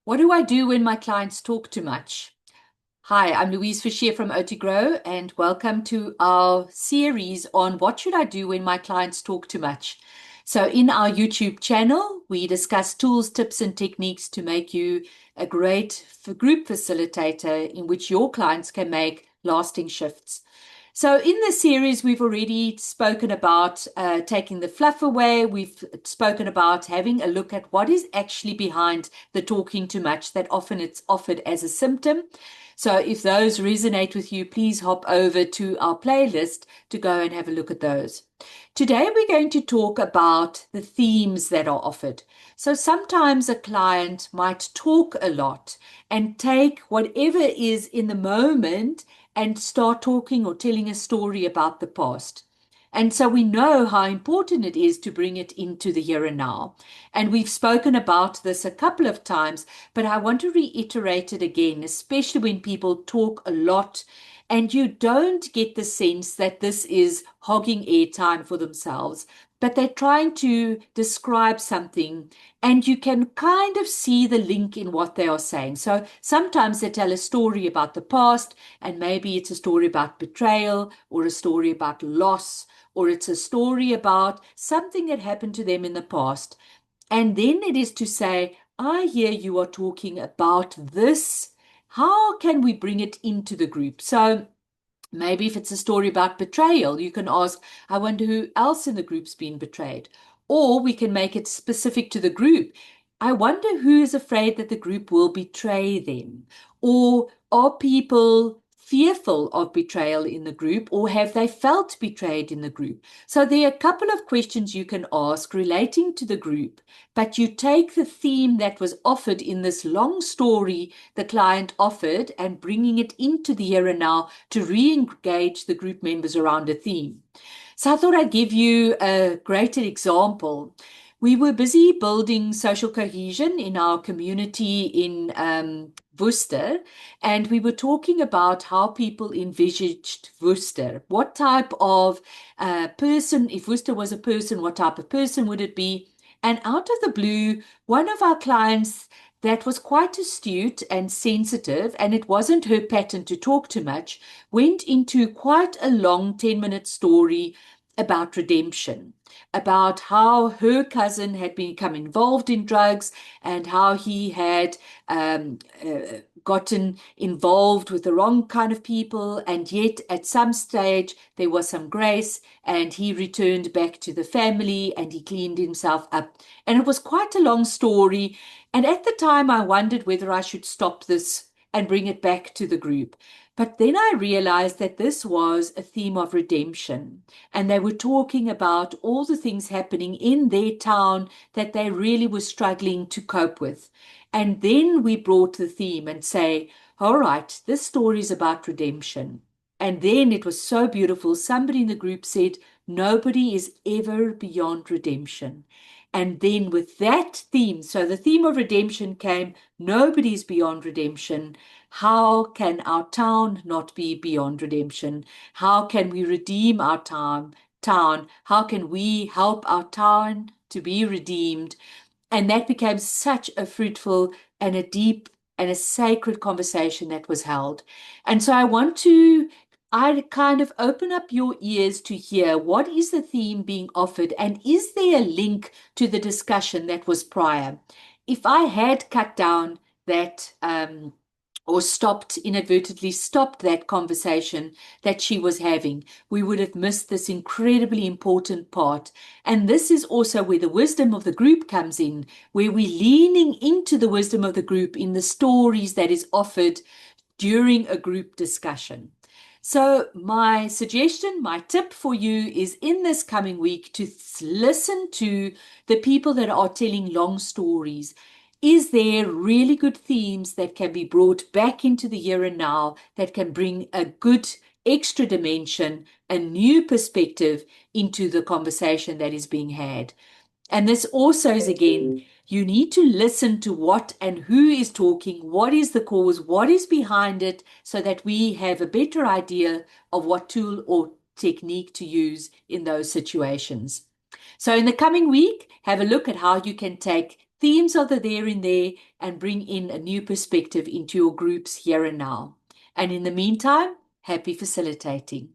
What do I do when my clients talk too much? Hi, I'm Louise Fouché from OTGrow, and welcome to our series on what should I do when my clients talk too much. So, in our YouTube channel, we discuss tools, tips, and techniques to make you a great group facilitator in which your clients can make lasting shifts. So, in this series, we've already spoken about taking the fluff away. We've spoken about having a look at what is actually behind the talking too much, that often it's offered as a symptom. So, if those resonate with you, please hop over to our playlist to go and have a look at those. Today, we're going to talk about the themes that are offered. So, sometimes a client might talk a lot and take whatever is in the moment and start talking or telling a story about the past. And so we know how important it is to bring it into the here and now. And we've spoken about this a couple of times, but I want to reiterate it again, especially when people talk a lot and you don't get the sense that this is hogging airtime for themselves, but they're trying to describe something and you can kind of see the link in what they are saying. So sometimes they tell a story about the past, and maybe it's a story about betrayal or a story about loss, or it's a story about something that happened to them in the past. And then it is to say, I hear you are talking about this. How can we bring it into the group? So maybe if it's a story about betrayal, you can ask, I wonder who else in the group's been betrayed. Or we can make it specific to the group. I wonder who is afraid that the group will betray them. Or are people fearful of betrayal in the group, or have they felt betrayed in the group? So there are a couple of questions you can ask relating to the group, but you take the theme that was offered in this long story the client offered and bringing it into the here and now to re-engage the group members around a theme. So I thought I'd give you a greater example. We were busy building social cohesion in our community in Worcester, and we were talking about how people envisaged Worcester. What type of person, if Worcester was a person, what type of person would it be? And out of the blue, one of our clients that was quite astute and sensitive, and it wasn't her pattern to talk too much, went into quite a long 10-minute story about redemption, about how her cousin had become involved in drugs and how he had gotten involved with the wrong kind of people. And yet, at some stage, there was some grace, and he returned back to the family and he cleaned himself up. And it was quite a long story. And at the time, I wondered whether I should stop this and bring it back to the group. But then I realized that this was a theme of redemption. And they were talking about all the things happening in their town that they really were struggling to cope with. And then we brought the theme and say, all right, this story is about redemption. And then it was so beautiful. Somebody in the group said, nobody is ever beyond redemption. And then with that theme, so the theme of redemption came, nobody is beyond redemption. How can our town not be beyond redemption? How can we redeem our town? How can we help our town to be redeemed? And that became such a fruitful and a deep and a sacred conversation that was held. And so I kind of open up your ears to hear what is the theme being offered, and is there a link to the discussion that was prior? If I had cut down that or inadvertently stopped that conversation that she was having, we would have missed this incredibly important part. And this is also where the wisdom of the group comes in, where we're leaning into the wisdom of the group in the stories that is offered during a group discussion. So my suggestion, my tip for you is in this coming week to listen to the people that are telling long stories. Is there really good themes that can be brought back into the here and now that can bring a good extra dimension, a new perspective into the conversation that is being had? And this also is, again, you need to listen to what and who is talking, what is the cause, what is behind it, so that we have a better idea of what tool or technique to use in those situations. So in the coming week, have a look at how you can take themes of the there and there and bring in a new perspective into your groups here and now. And in the meantime, happy facilitating.